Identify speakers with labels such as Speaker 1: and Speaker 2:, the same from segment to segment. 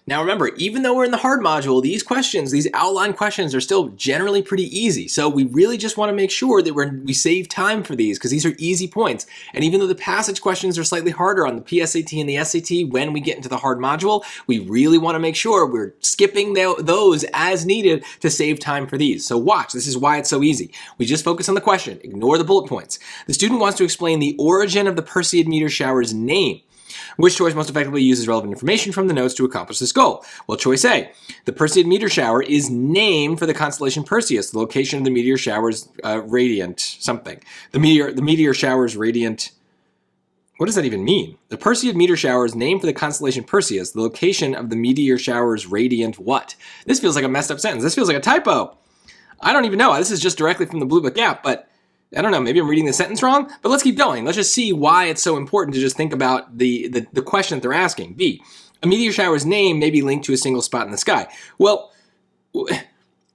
Speaker 1: Now remember, even though we're in the hard module, these questions, these outline questions are still generally pretty easy. So we really just want to make sure that we save time for these because these are easy points. And even though the passage questions are slightly harder on the PSAT and the SAT when we get into the hard module, we really want to make sure we're skipping those as needed to save time for these. So watch, this is why it's so easy. We just focus on the question, ignore the bullet points. The student wants to explain the origin of the Perseid meteor shower's name. Which choice most effectively uses relevant information from the notes to accomplish this goal? Well, choice A, the Perseid meteor shower is named for the constellation Perseus, the location of the meteor shower's radiant something. The meteor shower's radiant, what does that even mean? The Perseid meteor shower is named for the constellation Perseus, the location of the meteor shower's radiant what? This feels like a messed up sentence. This feels like a typo. I don't even know. This is just directly from the Blue Book app, but I don't know, maybe I'm reading the sentence wrong, but let's keep going. Let's just see why it's so important to just think about the question that they're asking. B, a meteor shower's name may be linked to a single spot in the sky. Well,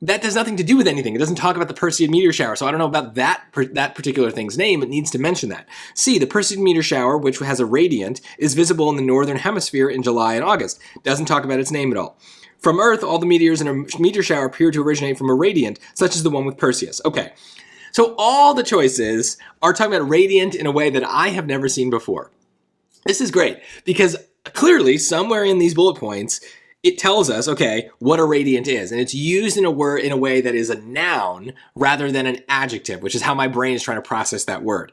Speaker 1: that has nothing to do with anything. It doesn't talk about the Perseid meteor shower, so I don't know about that particular thing's name. It needs to mention that. C, the Perseid meteor shower, which has a radiant, is visible in the northern hemisphere in July and August. Doesn't talk about its name at all. From Earth, all the meteors in a meteor shower appear to originate from a radiant, such as the one with Perseus. Okay. So all the choices are talking about radiant in a way that I have never seen before. This is great because clearly somewhere in these bullet points, it tells us, okay, what a radiant is. And it's used in a way that is a noun rather than an adjective, which is how my brain is trying to process that word.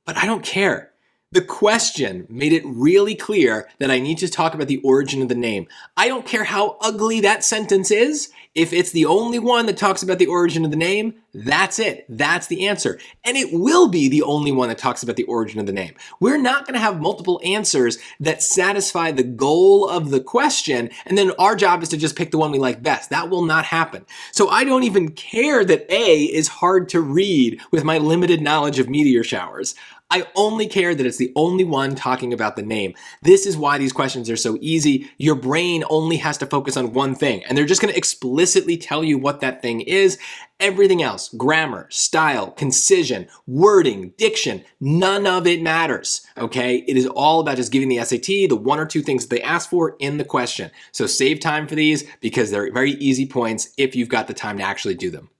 Speaker 1: But I don't care. The question made it really clear that I need to talk about the origin of the name. I don't care how ugly that sentence is. If it's the only one that talks about the origin of the name, that's it. That's the answer. And it will be the only one that talks about the origin of the name. We're not going to have multiple answers that satisfy the goal of the question, and then our job is to just pick the one we like best. That will not happen. So I don't even care that A is hard to read with my limited knowledge of meteor showers. I only care that it's the only one talking about the name. This is why these questions are so easy. Your brain only has to focus on one thing, and they're just going to explicitly tell you what that thing is. Everything else, grammar, style, concision, wording, diction, none of it matters, okay? It is all about just giving the SAT the one or two things that they ask for in the question. So save time for these because they're very easy points if you've got the time to actually do them.